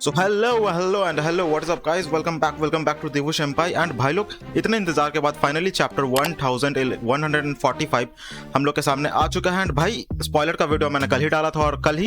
So hello and hello what is up guys, welcome back to दिवुश एम्पाई। And भाई लोग इतने इंतजार के बाद फाइनली चैप्टर 1145 हम लोग के सामने आ चुका है। एंड भाई स्पॉइलर का वीडियो मैंने कल ही डाला था और कल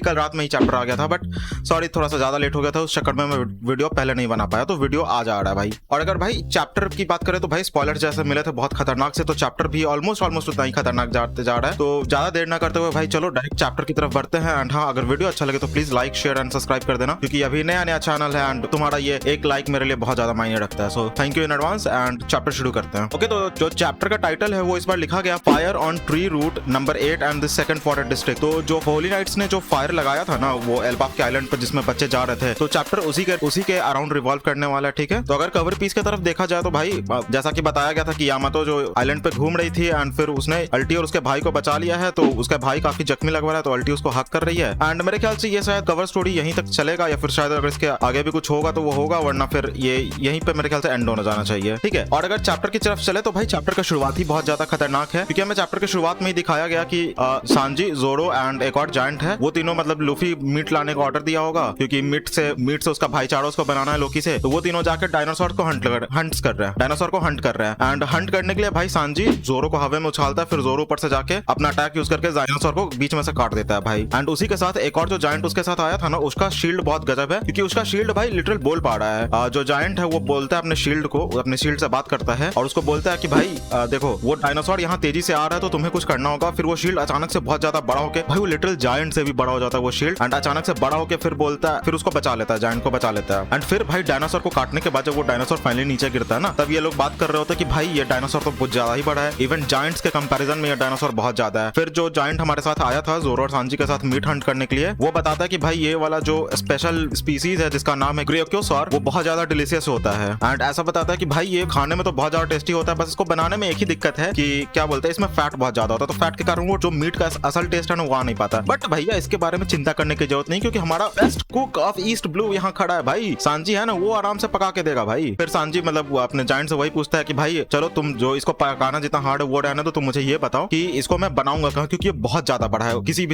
रात में ही चैप्टर आ गया था, बट सॉरी थोड़ा सा ज्यादा लेट हो गया था, उस चक्कर में मैं वीडियो पहले नहीं बना पाया, तो वीडियो आज आ रहा है भाई। और अगर भाई चैप्टर की बात करें तो भाई स्पॉइलर जैसे मिले थे बहुत खतरनाक से, तो चैप्टर भी ऑलमोस्ट उतना ही खतरनाक जाते जा रहा है। तो ज्यादा देर ना करते हुए भाई चलो डायरेक्ट चैप्टर की तरफ बढ़ते हैं। एंड हाँ, अगर वीडियो अच्छा लगे तो please like share and subscribe कर देना, क्योंकि अभी नया चैनल है एंड तुम्हारा ये एक लाइक मेरे लिए बहुत ज्यादा मायने रखता है। So thank you in advance and chapter शुरू करते हैं। ओके, तो जो चैप्टर का टाइटल है वो इस बार लिखा गया fire on tree route number 8 and the second forest district. तो जो होली नाइट्स ने जो फायर लगाया था ना वो एल्बाफ के आइलैंड पर जिसमें बच्चे जा रहे थे, तो चैप्टर उसी के अराउंड रिवॉल्व करने वाला है। ठीक है, तो अगर कवर पीस की तरफ देखा जाए तो भाई जैसा कि बताया गया था कि यामातो जो आइलैंड पे घूम रही थी एंड फिर उसने अल्टी और उसके भाई को बचा लिया है, तो उसका भाई काफी जख्मी लग रहा है, तो अल्टी उसको हक कर रही है। एंड मेरे ख्याल से ये शायद कवर स्टोरी यहीं तक चलेगा, या फिर शायद अगर इसके आगे भी कुछ होगा तो वो होगा, वरना फिर ये यहीं पे मेरे ख्याल से एंड होना जाना चाहिए। ठीक है, और अगर चैप्टर की तरफ चले तो भाई चैप्टर का शुरुआत ही बहुत ज्यादा खतरनाक है, क्योंकि हमें चैप्टर के शुरुआत में ही दिखाया गया कि सांजी, जोरो एंड एक और जायंट है, वो तीनों मतलब लूफी मीट लाने का ऑर्डर दिया होगा, क्योंकि मीट से उसका भाईचारा उसको बनाना है लोकी से, तो वो तीनों जाकर डायनासोर को हंट कर रहे हैं, डायनासोर को हंट कर रहे हैं। एंड हंट करने के लिए भाई सांजी जोरो को हवा में उछालता है, फिर जोरो ऊपर से जाके अपना अटैक यूज करके डायनासोर को बीच में से काट देता है भाई। एंड उसी के साथ एक और जो जायंट उसके साथ आया था ना, उसका शील्ड बहुत गजब है, क्योंकि उसका शील्ड भाई लिटरल बोल पा रहा है। जो जायंट है वो बोलता है अपने शील्ड को, अपने शील्ड से बात करता है और उसको बोलता है कि भाई देखो वो डायनासोर यहाँ तेजी से आ रहा है तो तुम्हें कुछ करना होगा। फिर वो शील्ड अचानक से बहुत ज्यादा बड़ा होकर भाई वो लिटरल जायंट से भी बड़ा हो जाता है वो शील्ड, एंड अचानक से बड़ा होकर फिर बोलता है, फिर उसको बचा लेता है, जायंट को बचा लेता है। एंड फिर भाई डायनासोर को काटने के बाद जब वो डायनासोर फाइनली नीचे गिरता है ना, तब ये लोग बात कर रहे होते हैं कि भाई ये डायनासोर तो बहुत ज्यादा ही बड़ा है, इवन जायंट्स के कंपैरिजन में ये डायनासोर बहुत ज्यादा है। फिर जो जायंट हमारे साथ आया था जोरो और सांजी के साथ मीट हंट करने के लिए, वो बताता है कि भाई ये वाला जो स्पेशल स्पीसीज है जिसका नाम है ग्रेक्योसॉर, वो बहुत ज्यादा डिलीशियस होता है। एंड ऐसा बताता है कि भाई ये खाने में तो बहुत ज्यादा टेस्टी होता है, बस इसको बनाने में एक ही दिक्कत है कि क्या बोलते हैं, इसमें फैट बहुत ज्यादा होता है, तो फैट के कारण वो जो मीट का असल टेस्ट है ना वो आ नहीं पाता। बट भैया इसके बारे में चिंता करने की जरूरत नहीं, क्योंकि हमारा best cook of east blue यहाँ खड़ा है भाई, सांजी है ना, वो आराम से पका के देगा भाई। फिर सांजी मतलब वो अपने जायंट से वही पूछता है कि भाई चलो तुम जो इसको पकाना जितना हार्ड है वो रहने दो, तुम मुझे ये बताओ कि इसको मैं बनाऊंगा कहाँ, क्योंकि ये बहुत ज्यादा बड़ा है किसी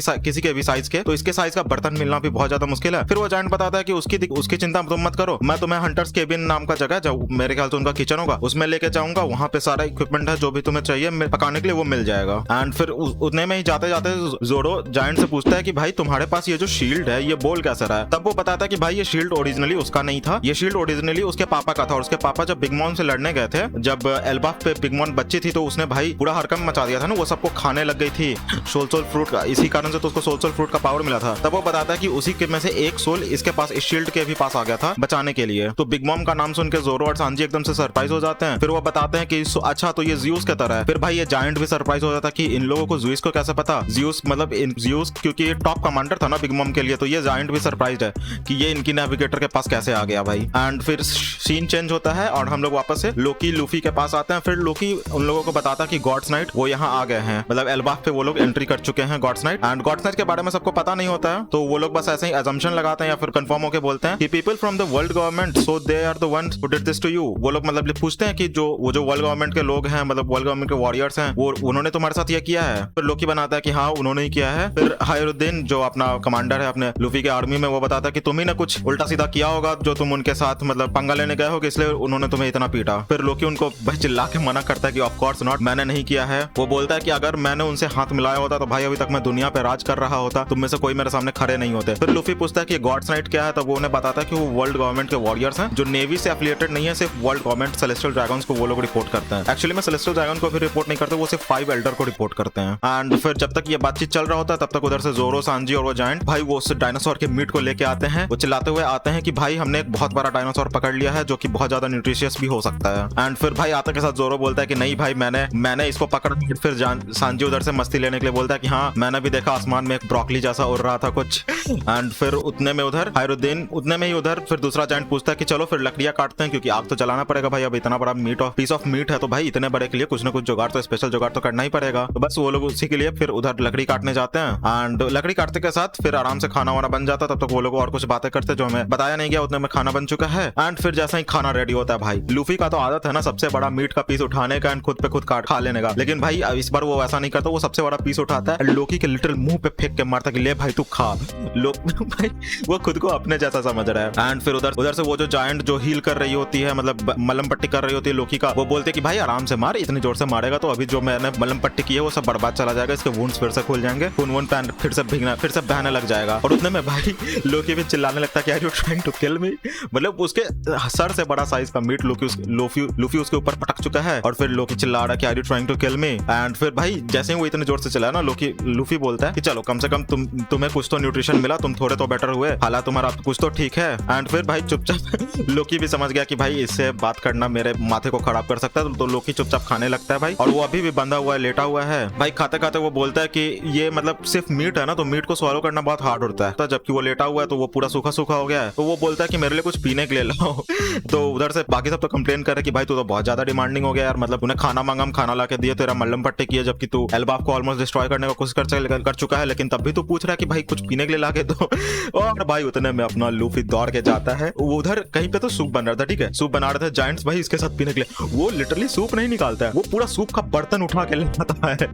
के भी साइज के, तो इसके साइज का बर्तन मिलना भी बहुत ज्यादा मुश्किल है। फिर वो जायंट बताता है कि उसकी चिंता तुम मत करो, मैं तुम्हें हंटर्स केबिन नाम का जगह जो मेरे ख्याल से उनका किचन होगा उसमें लेके जाऊंगा, वहां पे सारा इक्विपमेंट है जो भी तुम्हें चाहिए पकाने के लिए वो मिल जाएगा। एंड फिर उतने में ही जाते जाते जोरो जायंट से पूछता है कि भाई तुम्हारे पास ये जो शील्ड है ये बोल कैसा रहा है। तब वो बताता है कि भाई ये शील्ड ओरिजिनली उसका नहीं था, ये शील्ड ओरिजिनली उसके पापा का था, और उसके पापा जब बिग मॉम से लड़ने गए थे, जब एल्बाफ पे बिग मॉम बच्ची थी, तो उसने भाई पूरा हरकम मचा दिया था ना, वो सबको खाने लग गई थी सोल फ्रूट का, इसी कारण से तो उसको सोल फ्रूट का पावर मिला था। तब वो बताता है कि उसी के में से एक सोल इसके पास, इस शील्ड के भी पास आ गया था बचाने के लिए। तो बिग मॉम का नाम सुन के जोरो और सांजी एकदम से सरप्राइज हो जाते हैं। फिर वो बताते हैं कि अच्छा तो ये ज़्यूस की तरह है। फिर भाई ये जायंट भी सरप्राइज हो जाता है कि इन लोगों को ज़्यूस को कैसे पता, ज़्यूस मतलब ज़्यूस क्योंकि ये टॉप कमांडर था ना बिग मॉम के लिए, तो ये जायंट भी सरप्राइज है कि ये इनकी नेविगेटर के पास कैसे आ गया भाई। एंड फिर सीन चेंज होता है और हम लोग वापस से लोकी लूफी के पास आते हैं। फिर लोकी उन लोगों को बताता कि गॉड्स नाइट वो यहाँ आ गए हैं, मतलब एल्बाफ पे वो लोग एंट्री कर चुके हैं God's knight. And God's knight के बारे में सबको पता नहीं होता है, तो वो लोग बस ऐसे ही अजम्पशन लगाते हैं या फिर कंफर्म होकर बोलते हैं कि people from the world government, so they are the ones who did this to you. वो लोग मतलब पूछते हैं कि जो वर्ल्ड गवर्नमेंट के लोग हैं, मतलब वर्ल्ड गवर्नमेंट के वॉरियर्स हैं, वो उन्होंने तुम्हारे साथ ये किया है। फिर लोकी बनाता है कि हाँ उन्होंने ही किया है। फिर हायरुद्दीन जो अपना कमांडर है अपने लूफी के आर्मी में, वो बताता है कि तुम ही ने कुछ उल्टा सीधा किया होगा जो तुम उनके साथ मतलब पंगा लेने गए होगे, इसलिए उन्होंने तुम्हें इतना पीटा। फिर लोकी उनको भाई चिल्ला के मना करता है कि ऑफ कोर्स नॉट, मैंने नहीं किया है। वो बोलता है कि अगर मैंने उनसे हाथ मिलाया होता तो भाई अभी तक मैं दुनिया पे राज कर रहा होता, तुम में से कोई मेरे सामने खड़े नहीं होते। फिर लूफी पूछता है कि गॉड्स नाइट क्या है, तो वो उन्हें बताता है कि वो वर्ल्ड गवर्नमेंट के वॉरियर्स हैं जो नेवी से एफिलिएटेड नहीं है, सिर्फ वर्ल्ड गवर्नमेंट सेलेस्टियल ड्रैगन्स को वो लोग रिपोर्ट करते हैं। एक्चुअली में सेलेस्टियल ड्रैगन को भी रिपोर्ट नहीं करते, वो सिर्फ 5 एल्डर को रिपोर्ट करते हैं। एंड फिर जब तक ये बातचीत चल रहा होता है तब तक उधर से जोरो, सांजी और वो जायंट भाई वो उस डायनासोर के मीट को लेके आते हैं। वो चिल्लाते हुए आते हैं कि भाई हमने एक बहुत बड़ा डायनासोर पकड़ लिया है जो कि बहुत ज्यादा न्यूट्रिशियस भी हो सकता है। एंड फिर भाई आते के साथ जोरो बोलता है कि नहीं भाई मैंने इसको पकड़ा। फिर सांजी उधर से मस्ती लेने के लिए बोलता है कि हाँ मैंने भी देखा आसमान में एक ब्रोकली जैसा उड़ रहा था कुछ। एंड फिर उतने में उधर हायरुद्दीन उतने में ही उधर फिर दूसरा जायंट पूछता है कि चलो फिर लकड़ियां काटते हैं, क्योंकि आग तो जलाना पड़ेगा भाई, अब इतना बड़ा पीस ऑफ मीट है तो भाई इतने बड़े के लिए कुछ ना कुछ जुगाड़ तो स्पेशल जुगाड़ तो करना ही पड़ेगा। तो बस वो लोग उसी के लिए फिर उधर लकड़ी काटने जाते हैं। एंड लकड़ी काटते के साथ फिर आराम से खाना वाना बन जाता, तब तक वो लोग और कुछ बातें करते जो हमें बताया नहीं गया, उतने में खाना बन चुका है। एंड फिर जैसा ही खाना रेडी होता है भाई, लूफी का तो आदत है ना सबसे बड़ा मीट का पीस उठाने का एंड खुद पे खुद काट खा लेने का, लेकिन भाई इस बार वो ऐसा नहीं करता, वो सबसे बड़ा पीस उठाता है लोकी के लिटिल मुंह पे फेंक के मारता कि ले भाई तू खा। भाई वो खुद को अपने जैसा समझ रहा है। एंड फिर उधर से वो जो जायंट जो हील कर रही होती है, मतलब मलम पट्टी कर रही होती है लोकी का, वो बोलते हैं कि भाई आराम से मार, इतनी जोर से मारेगा तो अभी जो मैंने मलम पट्टी की है वो सब बर्बाद चला जाएगा, इसके वुंड्स फिर से खुल जाएंगे, खून पैन फिर से भीगना, फिर से बहने लग जाएगा। और उतने में भाई लोकी भी चिल्लाने लगता है कि are you trying to kill me, मतलब उसके सर से बड़ा साइज का मीट लूफी उसके ऊपर पटक चुका है। और फिर लोकी चिल्ला रहा है कि are you trying to kill me. And फिर भाई जैसे ही वो इतने जोर से चिल्लाया ना, लूफी बोलता है कि चलो कम से कम तुम्हें कुछ तो न्यूट्रिशन मिला, तुम थोड़े तो बेटर हुए, हालांकि तुम्हारा कुछ तो ठीक है। एंड फिर भाई चुपचाप लोकी भी समझ गया कि भाई इससे बात करना मेरे माथे को खराब कर सकता है, तो लोकी चुपचाप खाने लगता है भाई। और वो अभी भी बंधा हुआ है, लेटा हुआ है भाई। खाते खाते वो बोलता है कि ये मतलब सिर्फ मीट है ना, तो मीट को स्वॉलो करना बहुत हार्ड होता है। तो जबकि वो लेटा हुआ है तो वो पूरा सूखा सूखा हो गया है। तो वो बोलता है कि मेरे लिए कुछ पीने के लिए लाओ। तो उधर से बाकी सब तो कंप्लेन कर रहे कि भाई तू तो बहुत ज्यादा डिमांडिंग हो गया यार, मतलब तूने खाना मांगा, हम खाना ला के दिए, तेरा मल्लम पट्टी किया, जबकि तू एल्बाफ को ऑलमोस्ट डिस्ट्रॉय करने का कोशिश कर चुका है, लेकिन तब भी तू पूछ रहा है कि भाई कुछ पीने के लिए ला के दो। और भाई उतने में अपना लूफी दौड़ के जाता है, उधर कहीं पे तो सूप बन रहा था, ठीक है, सूप बना रहे थे जायंट्स भाई इसके साथ पीने के लिए। वो लिटरली सूप नहीं निकालता है, वो पूरा सूप का बर्तन उठा के लाता है,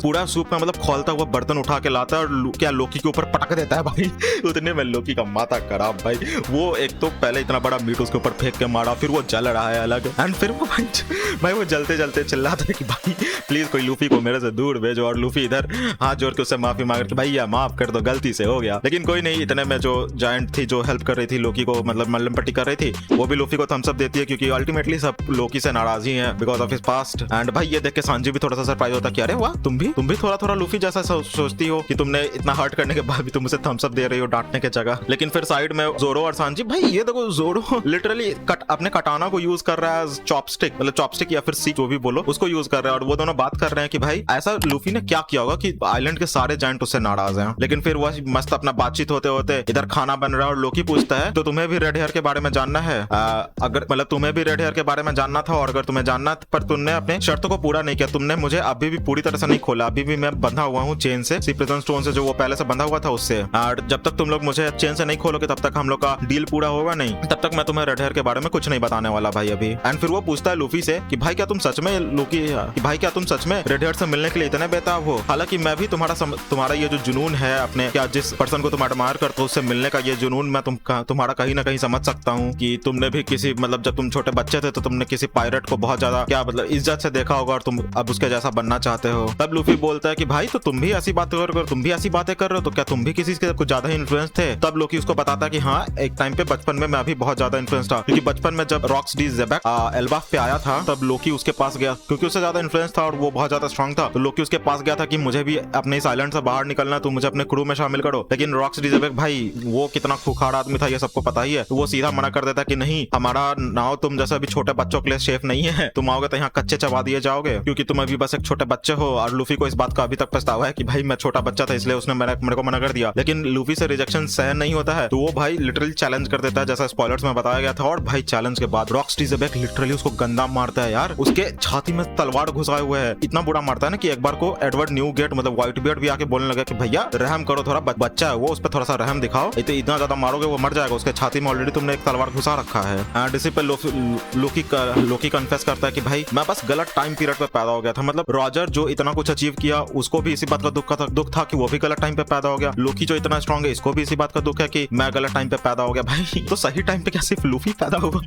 पूरा सूप का मतलब खोलता हुआ बर्तन उठा के लाता है और क्या लोकी के ऊपर पटक देता है भाई। उतने में लोकी का माथा खराब भाई, वो एक तो पहले इतना बड़ा मीट उसके ऊपर फेंक के मारा, फिर वो जल रहा है अलग। एंड फिर वो भाई वो जलते जलते चिल्लाता है कि भाई प्लीज कोई लूफी को मेरे से दूर भेजो। और लूफी इधर हाथ जोड़ के उससे माफी मांग रही, भैया माफ कर दो, गलती से हो गया। लेकिन कोई नहीं, इतने में जो जायंट थी जो हेल्प कर रही थी लोकी को, मतलब मल्लम पट्टी कर रही थी, वो भी लूफी को थम्स अप देती है, क्योंकि अल्टीमेटली सब लोकी से नाराज ही हैं because of his past. And भाई ये देख के सांजी भी थोड़ा सा सरप्राइज होता है कि अरे वाह, तुम भी थोड़ा लूफी जैसा सोचती हो कि तुमने इतना हर्ट करने के बाद भी तुम उसे थम्स अप दे रही हो डांटने के जगह। लेकिन फिर साइड में जोरो और सांजी, भाई ये देखो जोरो लिटरली अपने कटाना को यूज कर रहा है चॉपस्टिक, मतलब चॉपस्टिक या फिर सी जो भी बोलो उसको यूज कर रहा है। और वो दोनों बात कर रहे हैं कि भाई ऐसा लूफी ने क्या किया होगा कि आइलैंड के सारे जायंट उससे नाराज हैं। लेकिन फिर वह मस्त अपना बातचीत होते होते इधर खाना बन रहा है और लोकी पूछता है तो तुम्हें भी रेड हेयर के बारे में जानना है, अगर मतलब तुम्हें भी रेड हेयर के बारे में जानना था, और अगर तुम्हें जानना पर तुमने अपने शर्तों को पूरा नहीं किया, तुमने मुझे अभी भी पूरी तरह से नहीं खोला, अभी भी मैं बंधा हुआ हूँ चेन से, सी प्रिजन स्टोन से, जो वो पहले से बंधा हुआ था उससे। और जब तक तुम लोग मुझे चेन से नहीं खोलोगे तब तक हम लोग का डील पूरा होगा नहीं, तब तक मैं तुम्हें रेड हेयर के बारे में कुछ नहीं बताने वाला भाई अभी। एंड फिर वो पूछता है लूफी से कि भाई क्या तुम सच में रेड हेयर से मिलने के लिए इतने बेताब हो? हालांकि मैं भी तुम्हारा ये जो जुनून है अपने, क्या जिस पर्सन को तुम एडमायर करते हो उससे मिलने का, ये जुनून मैं तुम्हारा कहीं ना कहीं समझ सकता हूँ कि तुमने भी किसी, मतलब जब तुम छोटे बच्चे थे तो तुमने किसी पायरेट को बहुत ज्यादा क्या मतलब इज्जत से देखा होगा और तुम अब उसके जैसा बनना चाहते हो। तब लूफी बोलता है कि भाई तो तुम भी ऐसी बातें कर रहे हो, तो क्या तुम भी किसी के कुछ ज्यादा ही इन्फ्लुएंस थे? तब लोकी उसको बताता है कि हाँ, एक टाइम पे बचपन में मैं भी बहुत ज्यादा इन्फ्लुएंस था, क्योंकि बचपन में जब रॉक्स डी ज़ेबेक एल्बाफ पे आया था तब लोकी उसके पास गया, क्योंकि उससे ज्यादा इन्फ्लुएंस था और वो बहुत ज्यादा स्ट्रांग था। तो लोकी उसके पास गया था कि मुझे भी अपने इस आइलैंड से बाहर निकलना, तो मुझे अपने क्रू में शामिल करो। लेकिन रॉक्स डी ज़ेबेक भाई वो कितना खूंखार आदमी था ये सबको पता ही है, तो वो सीधा मना कर देता कि नहीं, हमारा नाव तुम जैसे अभी छोटे बच्चों के लिए सेफ नहीं है, तुम आओगे तो यहाँ कच्चे चबा दिए जाओगे, क्योंकि तुम अभी बस एक छोटे बच्चे हो। और लूफी को इस बात का अभी तक पछतावा है कि भाई मैं छोटा बच्चा था इसलिए उसने मेरे को मना कर दिया। लेकिन लूफी से रिजेक्शन सहन नहीं होता है, तो वो भाई लिटरली चैलेंज कर देता है जैसा स्पॉयलर्स में बताया गया था। और भाई चैलेंज के बाद रॉक्स डी ज़ेबेक लिटरली उसको गंदा मारता है यार, उसके छाती में तलवार घुसाए हुए है, इतना बुरा मारता है ना कि एक बार को एडवर्ड न्यूगेट मतलब व्हाइट बियर्ड भी आके बोलने लगा कि भैया रहम करो, थोड़ा बच्चा है वो, उस पर थोड़ा सा रहम दिखाओ, इतना ज्यादा मारोगे वो मर जाएगा, उसके छाती में ऑलरेडी तुमने एक तलवार घुसा रखा है। एंड इसी पे लोकी कन्फेस करता है कि भाई मैं बस गलत टाइम पीरियड पे पैदा हो गया था, मतलब रॉजर जो इतना कुछ अचीव किया उसको भी इसी बात का दुख था कि वो भी गलत टाइम पे पैदा हो गया, लोकी जो इतना स्ट्रांग है इसको भी इसी बात का दुख है कि मैं गलत टाइम पे पैदा हो गया। भाई तो सही टाइम पे क्या सिर्फ लूफी पैदा होगा?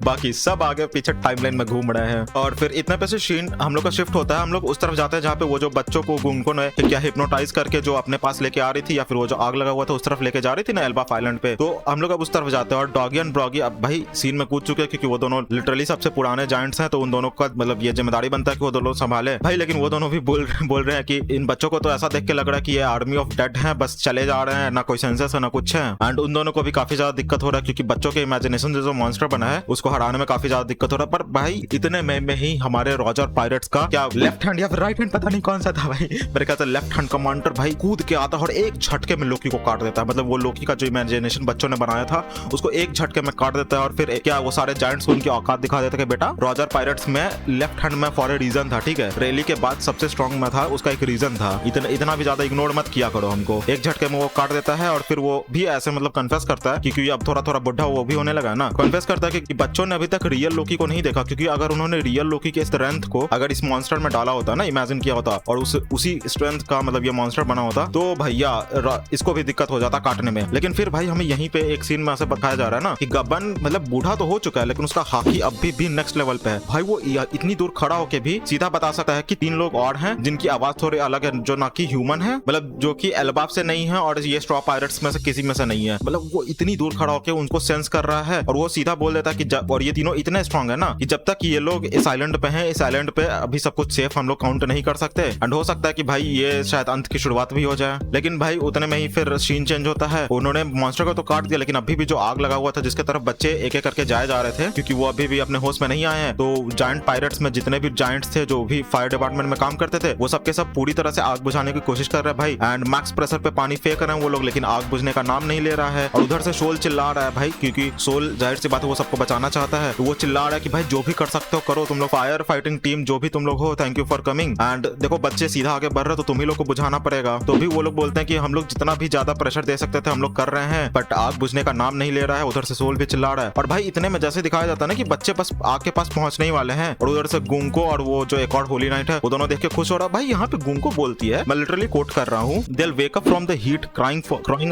बाकी सब आगे पीछे टाइमलाइन में घूम रहे हैं। और फिर इतने पे से सीन हम लोग का शिफ्ट होता है, हम लोग उस तरफ जाते हैं जहाँ पे वो जो बच्चों को उनको क्या हिप्नोटाइज करके जो अपने पास लेके आ रही थी, या फिर वो जो आग लगा हुआ था उस तरफ लेके जा रही थी ना एल्बाफ आइलैंड पे, तो हम लोग अब उस तरफ जाते हैं। और डॉगी एंड ब्रॉगी अब भाई सीन में कूद चुके हैं, क्योंकि वो दोनों लिटरली सबसे पुराने जायंट्स हैं, तो उन दोनों का मतलब ये जिम्मेदारी बनता है कि वो दोनों संभाले भाई। लेकिन वो दोनों भी बोल रहे हैं कि इन बच्चों को तो ऐसा देख के लग रहा है कि ये आर्मी ऑफ डेड है, बस चले जा रहे हैं, ना कोई सेंसेस है ना कुछ है। एंड उन दोनों को भी काफी ज्यादा दिक्कत हो रहा है, क्योंकि बच्चों के इमेजिनेशन से जो मॉन्स्टर बना है उसको हराने में काफी ज्यादा दिक्कत हो रहा है। पर भाई इतने में ही हमारे रॉजर पायरेट्स का क्या लेफ्ट हैंड या फिर राइट हैंड पता नहीं कौन सा था भाई, मेरे ख्याल से लेफ्ट हैंड कमांडर भाई कूद के आता है और एक झटके में लोकी को काट देता है। मतलब वो लोकी का जो इमेजिनेशन बच्चों ने बनाया था उसको एक झटके में काट देता है। और फिर क्या वो सारे जायंट्स उनकी औकात दिखा देते हैं कि बेटा रॉजर पायरेट्स में लेफ्ट हैंड में फॉर ए रीजन था, ठीक है, रैली के बाद सबसे स्ट्रांग में था, उसका एक रीजन था, इतना भी ज्यादा इग्नोर मत किया करो हमको। एक झटके में वो काट देता है। और फिर वो भी ऐसे मतलब कन्फेस करता है क्योंकि अब थोड़ा बुढ़ा वो भी होने लगा ना, कन्फेस करता है कि बच्चों ने अभी तक रियल लोकी को नहीं देखा, क्योंकि अगर उन्होंने रियल लोकी के स्ट्रेंथ को अगर इस मॉन्स्टर में डाला होता ना, इमेजिन किया होता और उसी स्ट्रेंथ का मतलब ये मॉन्स्टर बना होता, तो भैया इसको भी दिक्कत हो जाता काटने में। लेकिन लेकिन फिर भाई हमें यहीं पे एक सीन में ऐसे बताया जा रहा है ना कि गबन मतलब बूढ़ा तो हो चुका है लेकिन उसका हाकी अब भी नेक्स्ट लेवल पे है भाई। वो इतनी दूर खड़ा होके भी सीधा बता सकता है कि 3 लोग और हैं जिनकी आवाज थोड़ी अलग है, जो ना कि ह्यूमन है, मतलब जो कि एल्बाब से नहीं है और ये स्ट्रॉ पायरेट्स में से किसी में से नहीं है। मतलब वो इतनी दूर खड़ा होके उनको सेंस कर रहा है और वो सीधा बोल देता है कि और ये तीनों इतने स्ट्रॉन्ग है ना कि जब तक ये लोग इस आइलैंड पे हैं, इस आइलैंड पे अभी सब कुछ सेफ हम लोग काउंट नहीं कर सकते एंड हो सकता है कि भाई ये शायद अंत की शुरुआत भी हो जाए। लेकिन भाई उतने में ही फिर सीन चेंज होता है। उन्होंने मॉन्स्टर को तो काट दिया लेकिन अभी भी जो आग लगा हुआ था जिसके तरफ बच्चे एक एक करके जाए जा रहे थे क्योंकि वो अभी भी अपने होश में नहीं आए हैं, तो जायंट पायरेट्स में जितने भी जायंट्स थे जो भी फायर डिपार्टमेंट में काम करते थे वो सबके सब पूरी तरह से आग बुझाने की कोशिश कर रहे हैं भाई एंड मैक्स प्रेशर पे पानी फेंक रहे हैं वो लोग, लेकिन आग बुझने का नाम नहीं ले रहा है। और उधर से सोल चिल्ला रहा है भाई क्योंकि सोल जाहिर सी बात है वो सबको बचाना चाहता है, तो वो चिल्ला रहा है कि भाई जो भी कर सकते हो करो, तुम लोग फायर फाइटिंग टीम जो भी तुम लोग हो, thank you for coming. And देखो बच्चे सीधा आगे बढ़ रहे तो तुम ही लोग को बुझाना पड़ेगा। तो भी वो लोग बोलते हैं कि हम लोग जितना भी ज्यादा प्रेशर दे सकते थे हम लोग कर रहे हैं बट आग बुझने का नाम नहीं ले रहा है। उधर से सोल भी चिल्ला रहा है और भाई इतने में जैसे दिखाया जाता है ना कि बच्चे बस आग के पास पहुंचने ही वाले हैं और उधर से गुंको और वो जो एक और होली नाइट है वो दोनों देख के खुश हो रहा है। भाई यहाँ पे गुंको बोलती है, मैं लिटरली कोट कर रहा हूँ, they'll wake up from the heat crying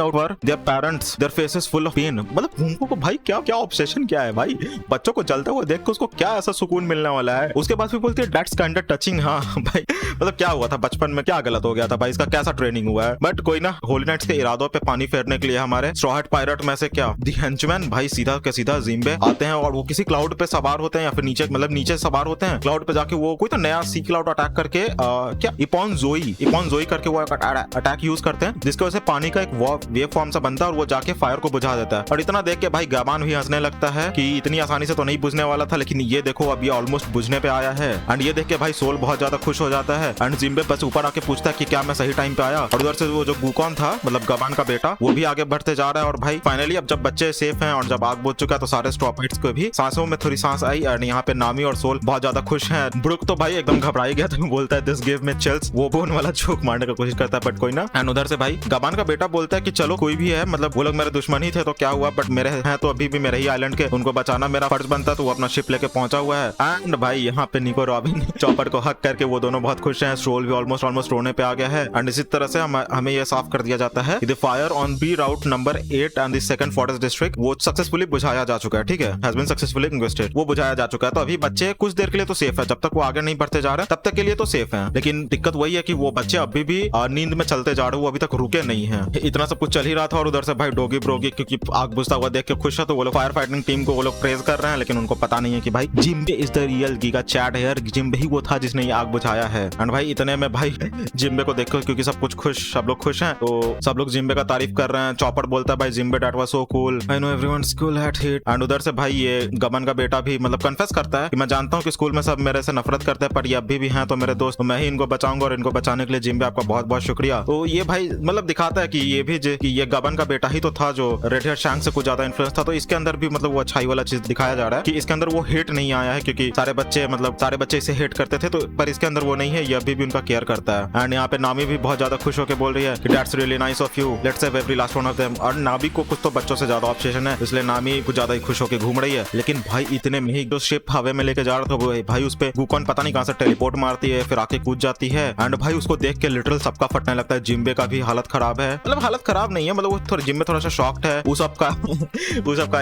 out for their parents, their faces full of pain। मतलब गुंको को भाई क्या ऑब्सेशन क्या है भाई, बच्चों को जलते हुए देख के उसको क्या ऐसा सुकून मिलने वाला है। उसके बाद भी बोलती है that's kind of touching। हाँ भाई मतलब क्या हुआ था बचपन में, क्या गलत हो गया था भाई, इसका कैसा ट्रेनिंग हुआ है। बट कोई ना, होली नाइट्स के इरादों पे पानी फेरने के लिए हमारे स्ट्रॉ हैट पायरेट में से क्या दी हेंचमैन भाई सीधा के सीधा जिम्बे आते हैं और वो किसी क्लाउड पे सवार होते हैं या फिर नीचे मतलब नीचे सवार होते हैं क्लाउड पे जाके, वो कोई तो नया सी क्लाउड अटैक करके क्या इपॉन जोई करके वो अटैक यूज करते हैं जिसकी वजह से पानी का एक वेव फॉर्म सा बनता है और वो जाके फायर को बुझा देता है। और इतना देख के भाई गबान भी हंसने लगता है कि इतनी आसानी से तो नहीं बुझने वाला था, लेकिन ये देखो अब ये ऑलमोस्ट बुझने पे आया है। एंड ये देख के भाई सोल बहुत ज्यादा खुश हो जाता है एंड जिम्बे बस ऊपर आके पूछता है कि क्या मैं सही टाइम पे आया। और उधर से वो जो गुकॉन था मतलब गबान का बेटा वो भी आगे बढ़ते जा रहा है। और भाई फाइनली अब जब बच्चे सेफ हैं और जब आग बुझ चुका है तो सारे स्ट्रॉपाइट्स को भी सांसों में थोड़ी सांस आई और यहाँ पे नामी और सोल बहुत ज्यादा खुश हैं। ब्रुक तो भाई एकदम घबराई गया तो बोलता है दिस गिव मी चिल्स, वो बोन वाला जोक मारने की कोशिश करता है बट कोई ना। एंड उधर से भाई गबान का बेटा बोलता है कि चलो कोई भी है, मतलब वो लोग मेरे दुश्मन ही थे तो क्या हुआ, बट मेरे हैं तो अभी भी मेरे ही आइलैंड के, उनको बचाना मेरा फर्ज बनता है। तो वो अपना शिप लेके पहुंचा हुआ है। एंड भाई यहाँ पे निको रॉबिन चॉपर को हक करके वो दोनों बहुत खुश हैं। सोल भी ऑलमोस्ट रोने पे आ गया है। एंड इसी तरह से हमें ये साफ कर दिया जाता है the fire on B route number 8 and the second forest district वो सक्सेसफुली बुझाया जा चुका है। ठीक है, हैज बीन सक्सेसफुली एक्सटिंग्विश्ड, वो बुझाया जा चुका है। तो अभी बच्चे कुछ देर के लिए तो सेफ है, जब तक वो आगे नहीं बढ़ते जा रहे तब तक के लिए तो सेफ है। लेकिन दिक्कत वही है कि वो बच्चे अभी भी नींद में चलते जा रहे, वो अभी तक रुके नहीं है। इतना सब कुछ चल ही रहा था और उधर से भाई डोगी ब्रोगी क्योंकि आग बुझता हुआ देख के खुश है तो वो लोग फायर फाइटिंग टीम को वो लोग प्रेज कर रहे हैं, लेकिन उनको पता नहीं है कि भाई जिम्बे is the real giga chad है, जिम्बे ही वो था जिसने ये आग बुझाया है। एंड भाई इतने में भाई जिम्बे को देखो क्योंकि सब कुछ खुश, सब लोग खुश हैं तो सब लोग जिम्बे का तारीफ कर रहे हैं। चॉपर बोलता है भाई जिम्बे that was so cool, I know everyone's cool at hit. And उधर से भाई ये गबन का बेटा भी मतलब कन्फेस करता है कि मैं जानता हूँ कि स्कूल में सब मेरे से नफरत करते हैं पर ये अभी भी हैं तो मेरे दोस्त, तो मैं ही इनको बचाऊंगा और इनको बचाने के लिए जिम्बे आपका बहुत बहुत शुक्रिया। तो ये भाई मतलब दिखाता है कि ये भी कि ये गबन का बेटा ही तो था जो रेड हेयर शैंक से कुछ ज्यादा इन्फ्लुएंस था। तो इसके अंदर भी मतलब वो अच्छाई वाला चीज दिखाया जा रहा है कि इसके अंदर वो हेट नहीं आया है क्योंकि सारे बच्चे इसे हेट करते थे, तो पर इसके अंदर वो नहीं है, ये अभी भी उनका केयर करता है। एंड यहाँ पे नामी भी बहुत ज्यादा खुश होकर बोल रही है कि that's really nice of you, let's save every last one of them. और नामी को कुछ तो बच्चों से ज्यादा ऑब्सेशन है इसलिए नामी कुछ ज्यादा ही खुश होकर घूम रही है। लेकिन भाई इतने में ही जो शिप हवा में लेके जा रहा था भाई उस पे गुकॉन पता नहीं कहां से टेलीपोर्ट मारती है, फिर आके कूद जाती है। एंड भाई उसको देख के लिटरल सबका फटने लगता है। जिम्बे का भी हालत खराब है, मतलब हालत खराब नहीं है, मतलब वो थोड़ा जिम्बे थोड़ा सा शॉक्ड है। वो सबका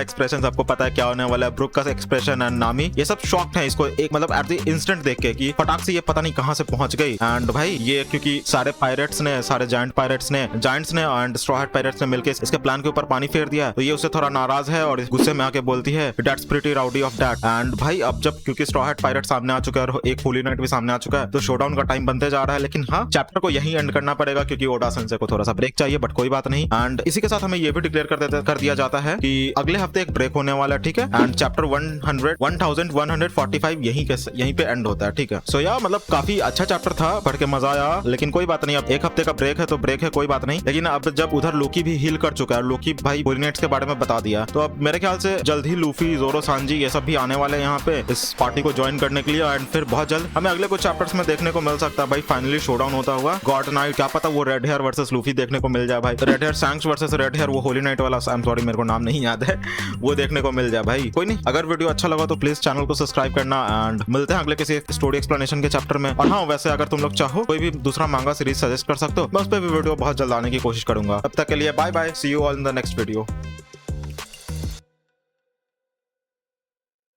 एक्सप्रेशन सबको पता है क्या होने वाला है। ब्रुक का एक्सप्रेशन एंड नामी ये सब शॉक्ड है इसको एक मतलब एट द इंस्टेंट देख के कि फटाक से ये पता नहीं कहां से पहुंच गई। एंड भाई ये क्योंकि सारे पायरेट्स ने, सारे जायंट्स ने एंड स्ट्रॉ हैट पायरेट्स ने मिलकर इसके प्लान के ऊपर पानी फेर दिया, तो ये उससे थोड़ा नाराज है और गुस्से में आके बोलती है that's pretty rowdy of that. And भाई अब जब क्योंकि स्ट्रॉ हैट पायरेट सामने आ चुका है और एक होली नाइट भी सामने आ चुका है तो शोडाउन का टाइम बनते जा रहा है। लेकिन हाँ, चैप्टर को यहीं एंड करना पड़ेगा क्योंकि ओडा सेंसे को थोड़ा सा ब्रेक चाहिए, बट कोई बात नहीं। एंड इसी के साथ हमें ये भी डिक्लेयर कर दिया जाता है कि अगले हफ्ते एक ब्रेक होने वाला है। ठीक है, एंड चैप्टर 1145 यहीं पे एंड होता है। ठीक है, सो या मतलब काफी अच्छा चैप्टर था, पढ़ के मजा आया। लेकिन कोई बात नहीं, अब एक हफ्ते का ब्रेक है तो ब्रेक है, कोई बात नहीं। लेकिन अब जब उधर लोकी भी हील कर चुका है, लोकी भाई होली नाइट्स के बारे में बता दिया, तो अब मेरे ख्याल से जल्द ही लूफी, जोरो, सांजी ये सब भी आने वाले हैं यहाँ पे इस पार्टी को ज्वाइन करने के लिए। एंड फिर बहुत जल्द हमें अगले कुछ चैप्टर्स में देखने को मिल सकता है भाई फाइनली शोडाउन होता हुआ गॉड नाइट। क्या पता वो रेड हेयर वर्सेस लूफी देखने को मिल जाए भाई, red hair Shanks versus red hair वो होली नाइट वाला, आई एम सॉरी मेरे को नाम नहीं याद है, वो देखने को मिल जाए भाई। कोई नहीं, अगर वीडियो अच्छा लगा तो प्लीज चैनल को सब्सक्राइब करना एंड मिलते हैं अगले किसी स्टोरी एक्सप्लेनेशन के चैप्टर में। और हाँ, वैसे अगर तुम लोग चाहो कोई भी दूसरा मांगा सीरीज सजेस्ट कर सकते हो, मैं उस पर भी वीडियो बहुत जल्द आने की कोशिश करूंगा। तब तक के लिए bye bye. Bye, see you all in the next video.